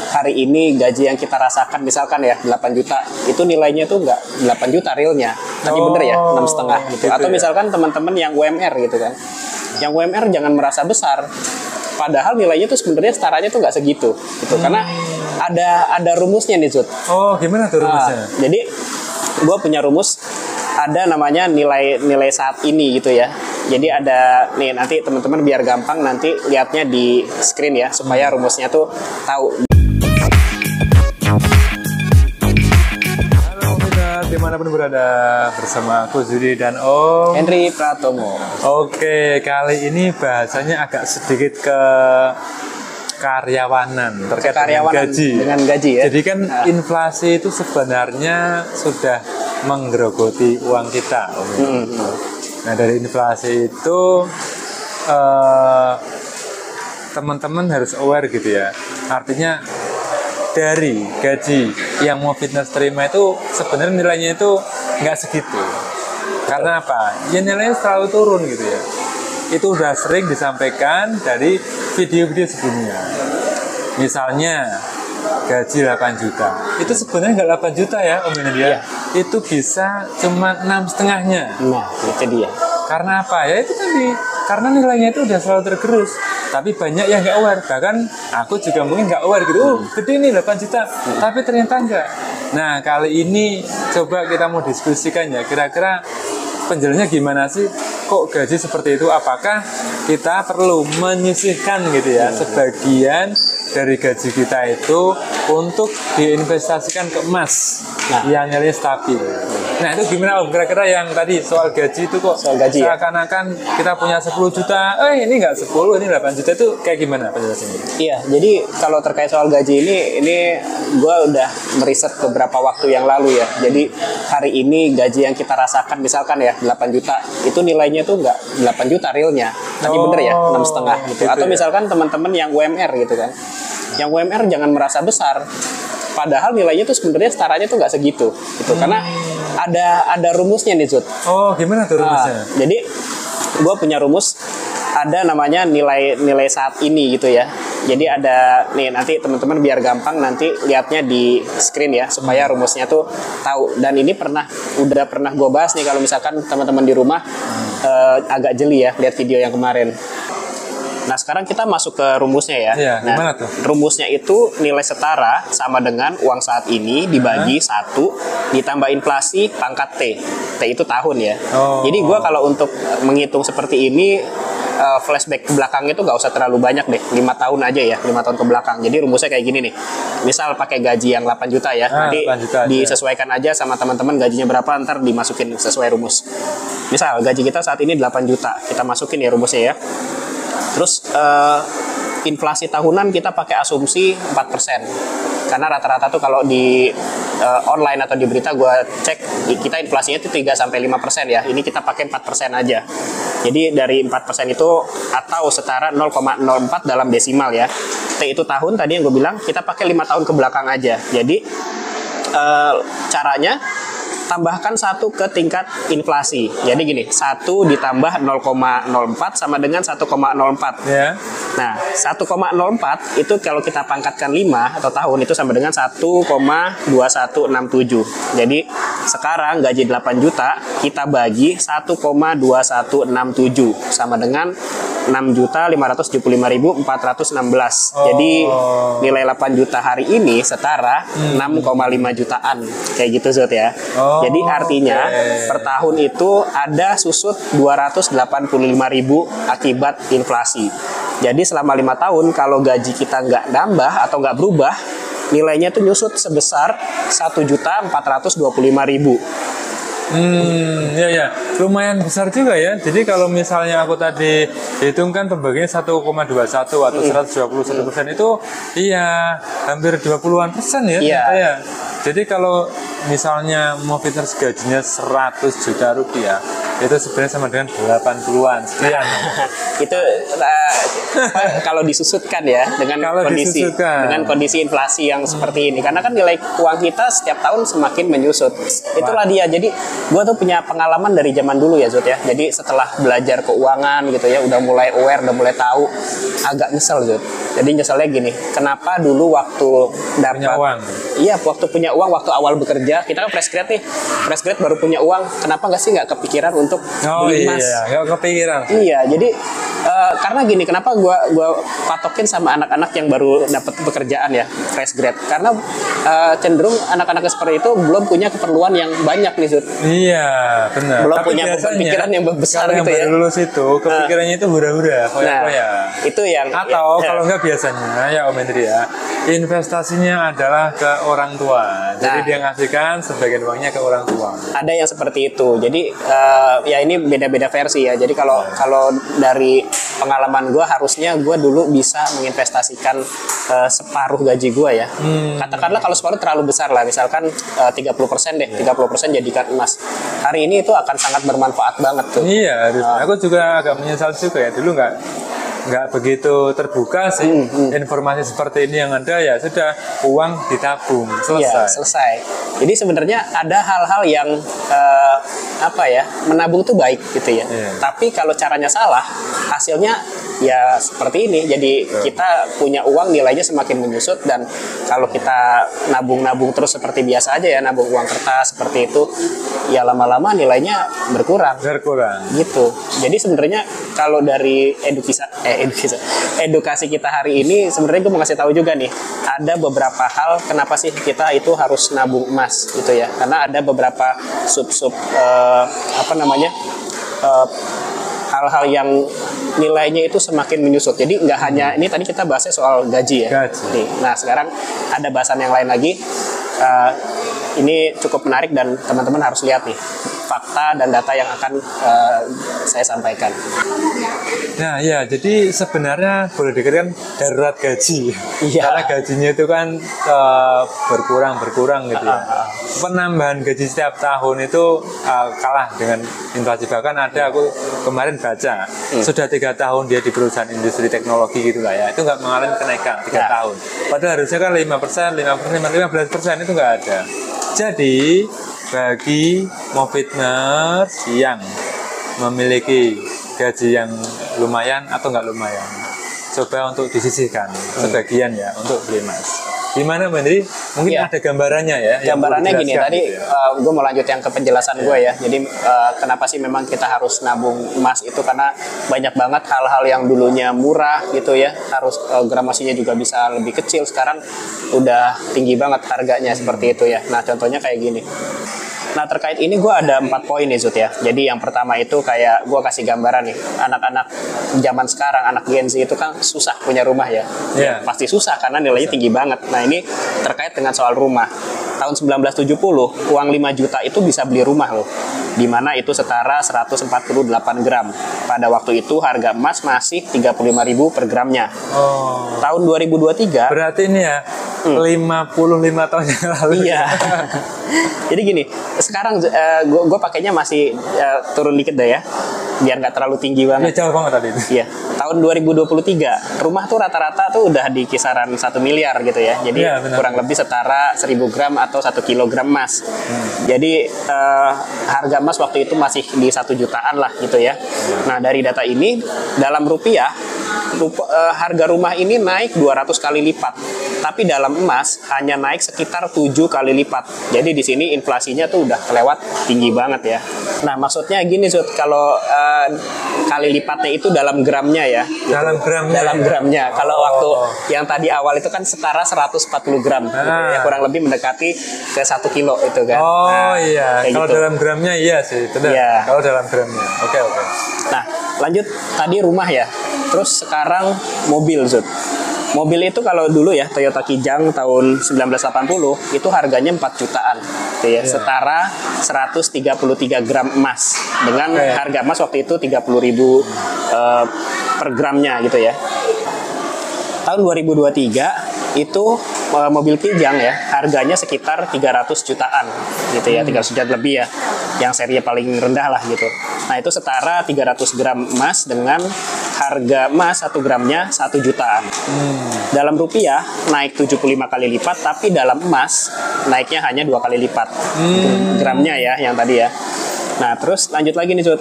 hari ini gaji yang kita rasakan misalkan ya 8 juta, itu nilainya tuh nggak 8 juta realnya, tadi bener ya 6,5 gitu. Atau misalkan teman-teman yang UMR gitu kan, yang UMR jangan merasa besar, padahal nilainya tuh sebenarnya setaranya tuh nggak segitu gitu. Karena ada rumusnya nih Zud. Oh, gimana tuh rumusnya? Jadi gue punya rumus, ada namanya nilai saat ini gitu ya. Jadi ada nih, nanti teman-teman biar gampang nanti lihatnya di screen ya, supaya rumusnya tuh tahu. Halo pemirsa, dimanapun berada, bersama aku Zudi dan Om Henry Pratomo. Oke, kali ini bahasanya agak sedikit ke karyawanan, terkait Dengan gaji ya. Jadi kan inflasi itu sebenarnya sudah menggerogoti uang kita. Nah, dari inflasi itu teman-teman harus aware gitu ya. Artinya dari gaji yang mau fitness terima itu sebenarnya nilainya itu nggak segitu. Karena apa? Ya nilainya selalu turun gitu ya. Itu udah sering disampaikan dari video-video sebelumnya. Misalnya gaji 8 juta. Itu sebenarnya nggak 8 juta ya Om Nadia. Iya. Itu bisa cuma 6,5-nya. Nah, itu dia. Karena apa? Ya itu tadi. Karena nilainya itu udah selalu tergerus. Tapi banyak yang nggak aware. Bahkan aku juga mungkin nggak aware gitu. Oh, gede nih 8 juta. Tapi ternyata nggak. Nah, kali ini coba kita mau diskusikan ya. Kira-kira penjelasannya gimana sih? Kok gaji seperti itu? Apakah kita perlu menyisihkan gitu ya sebagian dari gaji kita itu untuk diinvestasikan ke emas yang nilainya stabil? Nah, itu gimana Om? Kira-kira yang tadi soal gaji itu kok soal gaji seakan-akan kita punya 10 juta, ini nggak 10, ini 8 juta, itu kayak gimana penjelasannya? Iya, jadi kalau terkait soal gaji ini gue udah meriset beberapa waktu yang lalu ya. Jadi hari ini gaji yang kita rasakan misalkan ya 8 juta, itu nilainya tuh nggak 8 juta realnya, tadi bener ya 6,5 gitu. Atau misalkan teman-teman yang UMR gitu kan, yang UMR jangan merasa besar, padahal nilainya tuh sebenarnya setaranya tuh nggak segitu gitu. Karena ada rumusnya nih Zud. Oh, gimana tuh rumusnya? Jadi gue punya rumus, ada namanya nilai saat ini gitu ya. Jadi ada nih, nanti teman-teman biar gampang nanti lihatnya di screen ya, supaya rumusnya tuh tahu. Dan ini udah pernah gue bahas nih, kalau misalkan teman-teman di rumah agak jeli ya lihat video yang kemarin. Nah, sekarang kita masuk ke rumusnya ya. Iya, nah, gimana tuh? Rumusnya itu nilai setara sama dengan uang saat ini dibagi 1 ditambah inflasi pangkat T. T itu tahun ya. Jadi gue kalau untuk menghitung seperti ini, flashback ke belakang itu gak usah terlalu banyak deh, 5 tahun aja ya, 5 tahun ke belakang. Jadi rumusnya kayak gini nih. Misal pakai gaji yang 8 juta ya, nanti disesuaikan aja sama teman-teman gajinya berapa, ntar dimasukin sesuai rumus. Misal gaji kita saat ini 8 juta, kita masukin ya rumusnya ya. Terus inflasi tahunan kita pakai asumsi 4%. Karena rata-rata tuh kalau di online atau di berita gue cek, kita inflasinya itu 3-5% ya. Ini kita pakai 4% aja. Jadi dari 4% itu atau setara 0,04 dalam desimal ya. T itu tahun, tadi yang gue bilang kita pakai 5 tahun ke belakang aja. Jadi caranya tambahkan 1 ke tingkat inflasi. Jadi gini, 1 ditambah 0,04 sama dengan 1,04. Yeah. Nah, 1,04 itu kalau kita pangkatkan 5 atau tahun itu sama dengan 1,2167. Jadi sekarang gaji 8 juta kita bagi 1,2167 sama dengan 6.575.416. Jadi nilai 8 juta hari ini setara 6,5 jutaan. Kayak gitu Zut ya. Jadi artinya per tahun itu ada susut 285.000 akibat inflasi. Jadi selama 5 tahun kalau gaji kita nggak nambah atau nggak berubah, nilainya itu nyusut sebesar 1.425.000. Ya, lumayan besar juga ya. Jadi kalau misalnya aku tadi hitungkan pembagiannya 1,21 atau 121% itu iya hampir 20-an persen ya. Iya. Jadi kalau misalnya Moviters gajinya 100 juta rupiah, itu sebenarnya sama dengan 80-an sekian. Itu kalau disusutkan ya dengan kondisi inflasi yang seperti ini, karena kan nilai uang kita setiap tahun semakin menyusut. Itulah dia. Jadi gue tuh punya pengalaman dari zaman dulu ya Zut ya. Jadi setelah belajar keuangan gitu ya, udah mulai aware, udah mulai tahu, agak nyesel Zut. Jadi nyeselnya gini, kenapa dulu waktu dapat uang? Iya, waktu punya uang, waktu awal bekerja, kita kan fresh grad nih, fresh grad baru punya uang, kenapa nggak kepikiran untuk beli emas? Nggak kepikiran. Iya, jadi karena gini, kenapa gua patokin sama anak-anak yang baru dapat pekerjaan ya, fresh grad, karena cenderung anak-anak seperti itu belum punya keperluan yang banyak nih Zut. Iya, benar. Belum punya pikiran yang besar gitu ya. Kalau lulus itu kepikirannya itu hura-hura, itu yang atau kalau nggak biasanya ya Om Hendri ya, investasinya adalah ke orang tua. Jadi dia ngasihkan sebagian uangnya ke orang tua. Ada yang seperti itu. Jadi ya ini beda-beda versi ya. Jadi kalau dari pengalaman gue, harusnya gue dulu bisa menginvestasikan separuh gaji gue ya. Katakanlah kalau separuh terlalu besar lah, misalkan 30% deh, 30% jadikan emas. Hari ini itu akan sangat bermanfaat banget tuh. Iya, aku juga agak menyesal juga ya, dulu nggak begitu terbuka sih informasi seperti ini yang ada. Ya sudah, uang ditabung, selesai. Iya, selesai. Jadi sebenarnya ada hal-hal yang menabung tuh baik gitu ya. Tapi kalau caranya salah, hasilnya ya seperti ini. Jadi kita punya uang, nilainya semakin menyusut, dan kalau kita nabung-nabung terus seperti biasa aja ya, nabung uang kertas seperti itu, ya lama-lama nilainya berkurang gitu. Jadi sebenarnya kalau dari edukasi kita hari ini, sebenarnya gue mau kasih tahu juga nih, ada beberapa hal kenapa sih kita itu harus nabung emas gitu ya, karena ada beberapa sub hal-hal yang nilainya itu semakin menyusut. Jadi nggak hanya ini, tadi kita bahasnya soal gaji ya. Nih, nah sekarang ada bahasan yang lain lagi. Ini cukup menarik dan teman-teman harus lihat nih fakta dan data yang akan saya sampaikan. Nah ya, jadi sebenarnya boleh dikatakan darurat gaji. Iya. Karena gajinya itu kan berkurang gitu ya. Penambahan gaji setiap tahun itu kalah dengan inflasi. Bahkan ada, aku kemarin baca, sudah 3 tahun dia di perusahaan industri teknologi gitulah ya, itu nggak mengalami kenaikan 3 tahun. Padahal harusnya kan 5%, 15% itu nggak ada. Jadi bagi Moviters yang memiliki gaji yang lumayan atau nggak lumayan, coba untuk disisihkan sebagian ya untuk beli emas. Gimana Mbak Hendri? Mungkin ada gambarannya ya? Gambarannya gini, tadi gitu ya. Gue mau lanjut yang ke penjelasan gue ya. Jadi kenapa sih memang kita harus nabung emas itu, karena banyak banget hal-hal yang dulunya murah gitu ya, harus gramasinya juga bisa lebih kecil, sekarang udah tinggi banget harganya seperti itu ya. Nah contohnya kayak gini. Nah terkait ini gue ada 4 poin nih Zut ya. Jadi yang pertama itu kayak gue kasih gambaran nih, anak-anak zaman sekarang, anak Gen Z itu kan susah punya rumah ya. Ya pasti susah karena nilainya tinggi banget. Nah ini terkait dengan soal rumah. Tahun 1970 uang 5 juta itu bisa beli rumah loh, dimana itu setara 148 gram. Pada waktu itu harga emas masih 35.000 per gramnya. Tahun 2023 berarti ini ya 55 tahun yang lalu. Iya. Jadi gini, sekarang gue pakainya masih turun dikit deh ya, biar nggak terlalu tinggi banget. Jauh banget tadi itu. Iya. Tahun 2023 rumah tuh rata-rata tuh udah di kisaran 1 miliar gitu ya. Jadi kurang lebih setara 1.000 gram atau 1 kilogram emas. Jadi harga emas waktu itu masih di 1 jutaan lah gitu ya. Nah dari data ini, dalam rupiah harga rumah ini naik 200 kali lipat, tapi dalam emas hanya naik sekitar 7 kali lipat. Jadi di sini inflasinya tuh udah kelewat tinggi banget ya. Nah maksudnya gini Zut, kalau kali lipatnya itu dalam gramnya ya. Dalam gramnya. Kalau waktu yang tadi awal itu kan setara 140 gram gitu ya, kurang lebih mendekati ke 1 kilo itu kan. Iya. Kalau gitu. Dalam gramnya iya sih, benar. Iya. Kalau dalam gramnya. Oke. Nah, lanjut tadi rumah ya. Terus sekarang mobil Zut. Mobil itu kalau dulu ya Toyota Kijang tahun 1980 itu harganya 4 jutaan gitu ya, setara 133 gram emas dengan harga emas waktu itu 30.000 per gramnya gitu ya. Tahun 2023 itu mobil Kijang ya, harganya sekitar 300 jutaan gitu ya, 300 juta lebih ya, yang seri paling rendah lah gitu. Nah itu setara 300 gram emas dengan harga emas 1 gramnya 1 jutaan. Dalam rupiah naik 75 kali lipat, tapi dalam emas naiknya hanya 2 kali lipat. Itu gramnya ya, yang tadi ya. Nah terus lanjut lagi nih Cut.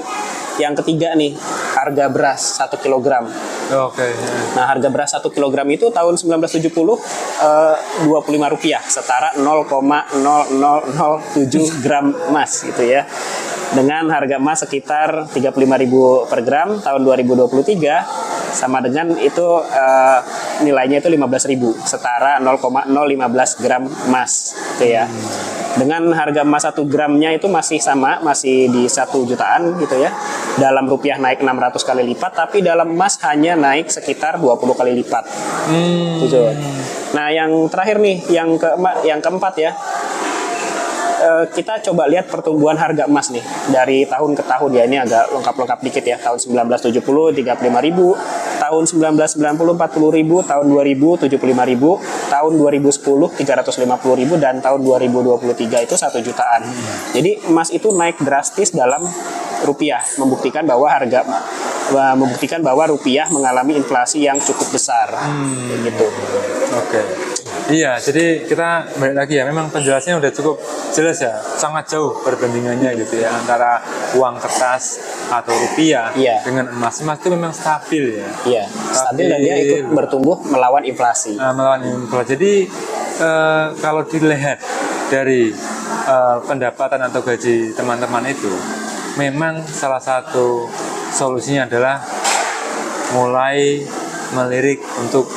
Yang ketiga nih, harga beras 1 kilogram. Oke. Nah, harga beras 1 kilogram itu tahun 1970 Rp25, setara 0,0007 gram emas gitu ya. Dengan harga emas sekitar 35.000 per gram tahun 2023, sama dengan itu nilainya itu 15.000, setara 0,015 gram emas gitu ya. Dengan harga emas 1 gramnya itu masih sama, masih di 1 jutaan gitu ya. Dalam rupiah naik 600 kali lipat, tapi dalam emas hanya naik sekitar 20 kali lipat. Gitu. Nah, yang terakhir nih, yang keempat ya. Kita coba lihat pertumbuhan harga emas nih dari tahun ke tahun ya, ini agak lengkap-lengkap dikit ya. Tahun 1970 35.000, tahun 1990 40.000, tahun 2000 75.000, tahun 2010 350.000, dan tahun 2023 itu 1 jutaan. Jadi emas itu naik drastis dalam rupiah, membuktikan bahwa rupiah mengalami inflasi yang cukup besar. Gitu. Oke. Iya, jadi kita balik lagi ya, memang penjelasannya udah cukup jelas ya, sangat jauh perbandingannya gitu ya, antara uang kertas atau rupiah dengan emas. Emas itu memang stabil ya. Iya, stabil dan dia ikut bertumbuh melawan inflasi. Melawan inflasi. Jadi kalau dilihat dari pendapatan atau gaji teman-teman itu, memang salah satu solusinya adalah mulai melirik untuk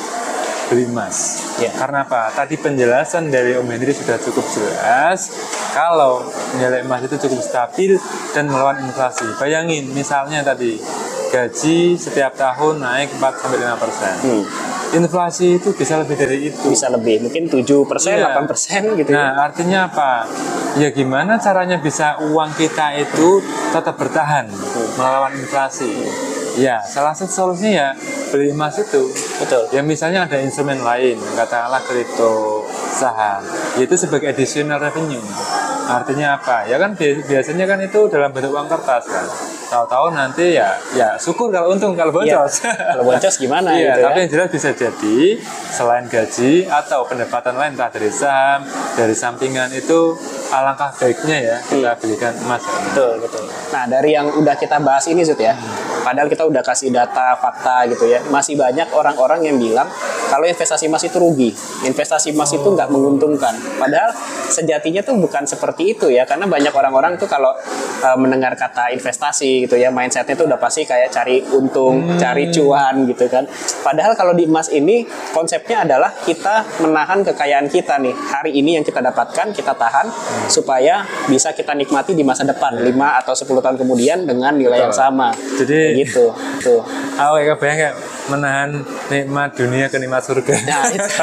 beli emas. Karena apa? Tadi penjelasan dari Om Henry sudah cukup jelas kalau nilai emas itu cukup stabil dan melawan inflasi. Bayangin misalnya tadi gaji setiap tahun naik 4-5%. Inflasi itu bisa lebih dari itu. Bisa lebih, mungkin 7%, 8% gitu ya. Nah, artinya apa? Ya gimana caranya bisa uang kita itu tetap bertahan melawan inflasi? Ya, salah satu solusinya ya beli emas itu. Betul. Ya misalnya ada instrumen lain, katakanlah kripto, saham, yaitu sebagai additional revenue. Artinya apa? Ya kan biasanya kan itu dalam bentuk uang kertas kan. Tahu-tahu nanti ya syukur kalau untung, kalau boncos. Kalau boncos gimana gitu tapi yang jelas bisa jadi selain gaji atau pendapatan lain, entah dari saham, dari sampingan, itu alangkah baiknya ya kita belikan emas. Betul. Nah, dari yang udah kita bahas ini Zut ya, padahal kita udah kasih data, fakta gitu ya, masih banyak orang-orang yang bilang kalau investasi emas itu rugi, investasi emas itu nggak menguntungkan. Padahal sejatinya tuh bukan seperti itu ya, karena banyak orang-orang tuh kalau mendengar kata investasi gitu ya, mindsetnya tuh udah pasti kayak cari untung, cari cuan gitu kan. Padahal kalau di emas ini konsepnya adalah kita menahan kekayaan kita nih, hari ini yang kita dapatkan kita tahan supaya bisa kita nikmati di masa depan 5 atau 10 tahun kemudian dengan nilai yang sama. Jadi gitu. Tuh. Kayak kayak menahan nikmat dunia ke nikmat surga. Nah, itu.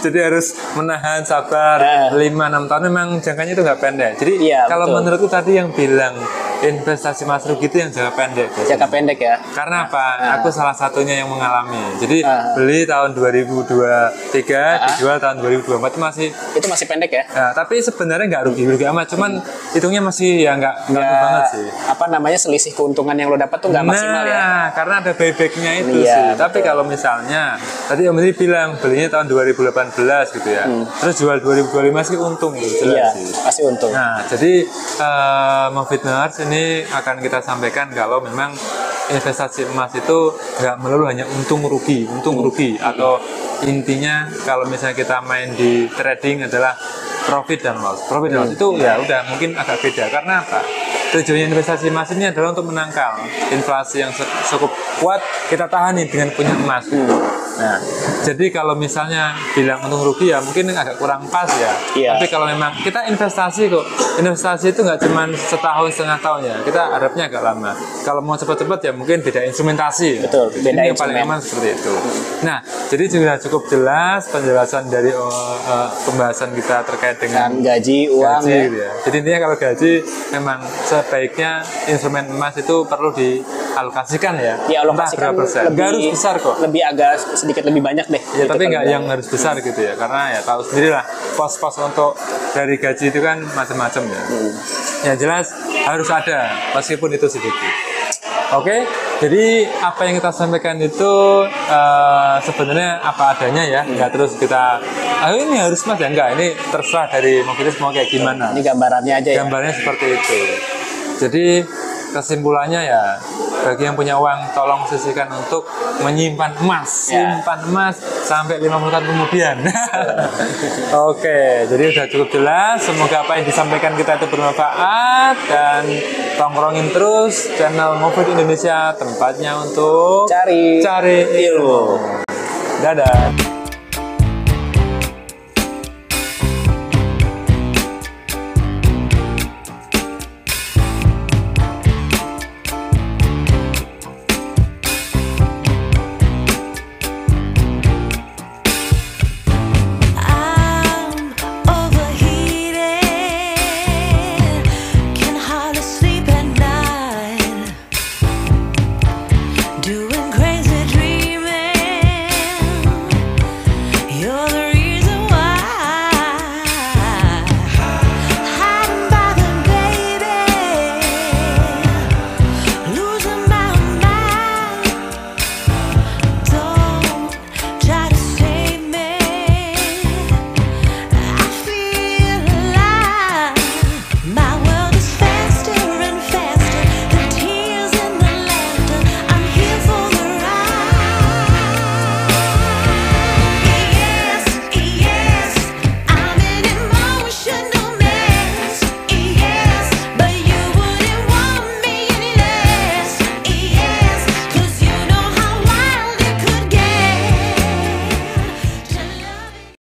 Jadi harus menahan, sabar 5-6 tahun, memang jangkanya itu nggak pendek. Jadi kalau menurutku tadi yang bilang investasi emas rugi itu yang jangka pendek. Jangka pendek ya. Karena apa? Aku salah satunya yang mengalami. Jadi beli tahun 2023, dijual tahun 2024 itu masih pendek ya. Tapi sebenarnya nggak rugi amat. Cuman hitungnya masih ya nggak banget sih. Apa namanya, selisih keuntungan yang lo dapat tuh nggak maksimal ya. Karena ada buybacknya itu sih. Tapi kalau misalnya tadi Om Henry bilang belinya tahun 2018 gitu ya, terus jual 2025 sih untung gitu. Iya, pasti untung. Nah, jadi Movitners ini akan kita sampaikan kalau memang investasi emas itu nggak melulu hanya untung rugi, atau intinya kalau misalnya kita main di trading adalah profit dan loss itu ya udah mungkin agak beda. Karena apa? Tujuannya investasi emas ini adalah untuk menangkal inflasi yang cukup kuat, kita tahani dengan punya emas. Nah, jadi kalau misalnya bilang untung rugi ya mungkin agak kurang pas ya. Tapi kalau memang kita investasi itu nggak cuma setahun setengah tahun ya, kita harapnya agak lama. Kalau mau cepat-cepat ya mungkin beda instrumentasi. Betul, beda ini yang paling aman seperti itu. Nah, jadi sudah cukup jelas penjelasan dari pembahasan kita terkait dengan gaji, uang ya. Gitu ya. Jadi intinya kalau gaji memang sebaiknya instrumen emas itu perlu alokasikan ya. Dialokasikan Entah berapa persen. lebih Nggak harus besar kok. Lebih agak sedikit lebih banyak deh. Ya, Itu tapi kan nggak yang harus besar gitu ya, karena ya tahu sendiri lah pos-pos untuk dari gaji itu kan macam-macam ya. Yang jelas harus ada meskipun itu sedikit. Oke, jadi apa yang kita sampaikan itu sebenarnya apa adanya ya, nggak terus kita ini harus mas ya, enggak, ini terserah dari mau kita mau kayak gimana. Ini gambarannya aja ya. Gambarnya seperti itu. Jadi kesimpulannya ya, bagi yang punya uang tolong sisihkan untuk menyimpan emas, Ya. simpan emas sampai 50 tahun kemudian. Oke, jadi udah cukup jelas. Semoga apa yang disampaikan kita itu bermanfaat dan tongkrongin terus channel Mofid Indonesia, tempatnya untuk Cari ilmu. Dadah.